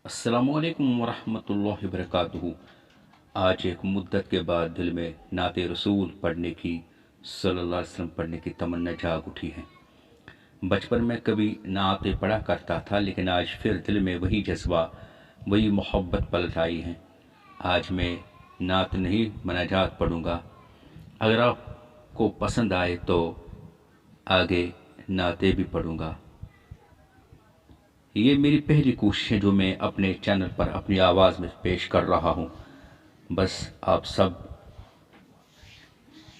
अस्सलामुअलैकुम वरहमतुल्लाहि वबरकातुहू। आज एक मुद्दत के बाद दिल में नात रसूल पढ़ने की सल्लल्लाहु अलैहि वसल्लम पढ़ने की तमन्ना जाग उठी है। बचपन में कभी नातें पढ़ा करता था, लेकिन आज फिर दिल में वही जज्बा, वही मोहब्बत पलट आई है। आज मैं नात नहीं मनाजात पढ़ूँगा। अगर आपको पसंद आए तो आगे नातें भी पढ़ूँगा। ये मेरी पहली कोशिश है जो मैं अपने चैनल पर अपनी आवाज़ में पेश कर रहा हूँ। बस आप सब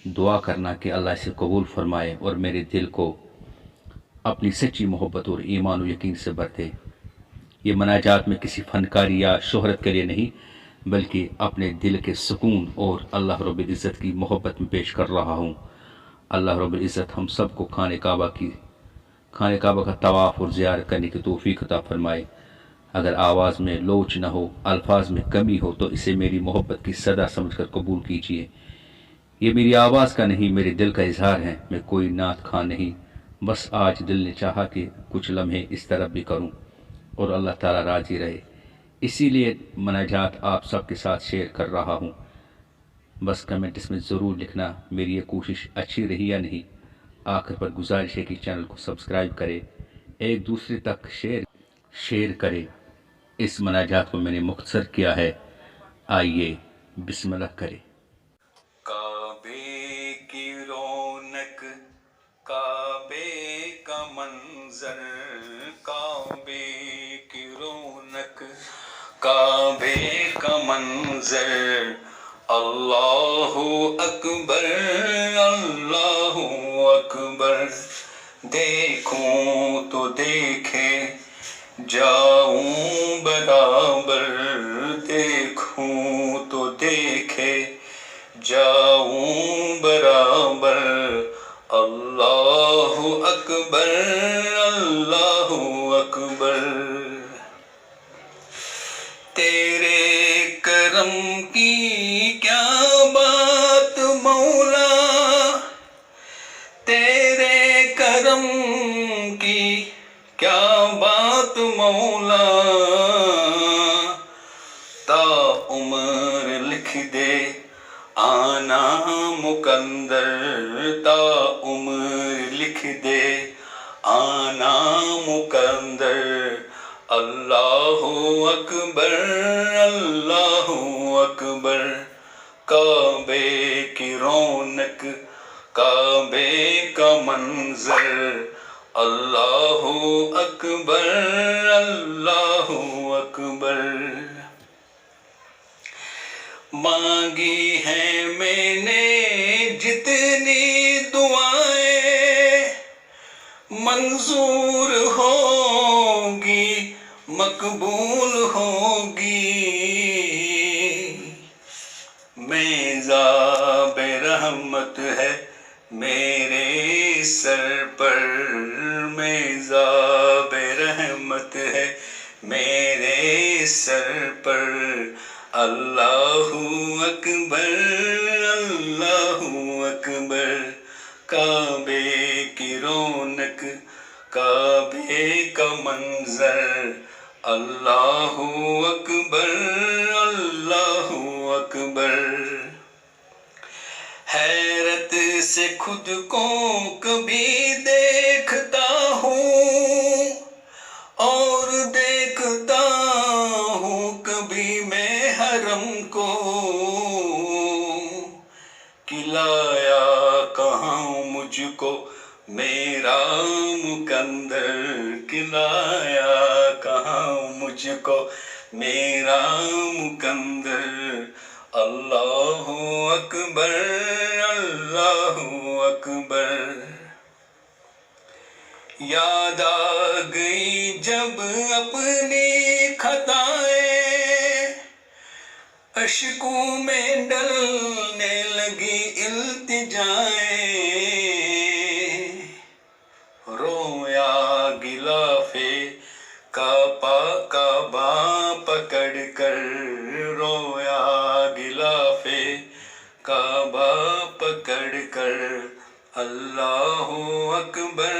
दुआ करना कि अल्लाह इसे कबूल फरमाए और मेरे दिल को अपनी सच्ची मोहब्बत और ईमान और यकीन से भर दे। ये मनाजात में किसी फनकारी या शोहरत के लिए नहीं, बल्कि अपने दिल के सुकून और अल्लाह रब्बुल इज़्ज़त की मोहब्बत में पेश कर रहा हूँ। अल्लाह रब्बुल इज़्ज़त हम सबको खाने काबा का तवाफ़ और ज़ियारत करने की तौफ़ीक़ अता फरमाए। अगर आवाज़ में लोच न हो, अल्फाज में कमी हो, तो इसे मेरी मोहब्बत की सदा समझकर कबूल कीजिए। ये मेरी आवाज़ का नहीं, मेरे दिल का इजहार है। मैं कोई नात खां नहीं, बस आज दिल ने चाहा कि कुछ लम्हे इस तरफ भी करूं और अल्लाह ताला राज़ी रहे, इसीलिए मनाजात आप सबके साथ शेयर कर रहा हूं। बस कमेंट इसमें ज़रूर लिखना मेरी ये कोशिश अच्छी रही या नहीं। आखिर पर गुजारिश है कि चैनल को सब्सक्राइब करें, एक दूसरे तक शेयर करें। इस मनाजात को मैंने मुख्तसर किया है। आइए बिस्मिल्लाह करें। काबे की रौनक, काबे का मंजर, काबे की रौनक, काबे का मंजर। अल्लाहु अकबर, अल्लाहु अकबर। देखूं तो देखे जाऊं बराबर, देखूं तो देखे जाऊं बराबर। अल्लाहु अकबर, अल्लाहु अकबर। तेरे करम की क्या बात मौला, तेरे करम की क्या बात मौला। ता उम्र लिख दे आना मुकंदर, ता उम्र लिख दे आना मुकंदर। अल्लाहु अकबर, अल्लाहु अकबर। काबे की रौनक, काबे का मंजर। अल्लाहु अकबर, अल्लाहु अकबर। मांगी है मैंने जितनी दुआएं, मंजूर होगी, मकबूल होगी। मेज़ाब रहमत है मेरे सर पर, मेज़ाब रहमत है मेरे सर पर। अल्लाहु अकबर, अल्लाहु अकबर। काबे की रौनक, काबे का मंजर। अल्लाहु अकबर, अल्लाहु अकबर। हैरत से खुद को कभी देखता हूँ और देखता हूँ कभी मैं हरम को। खिलाया कहाँ मुझको मेरा मुकंदर, खिलाया कहाँ मुझको मेरा मुकंदर। अल्लाहु अकबर, अल्लाहु अकबर। याद आ गई जब अपनी खताएं, अश्कों में डलने लगी इल्तिजाएं। रोया गिलाफे काबा पकड़ कर, रोया गिलाफे काबा पकड़ कर। अल्लाहु अकबर,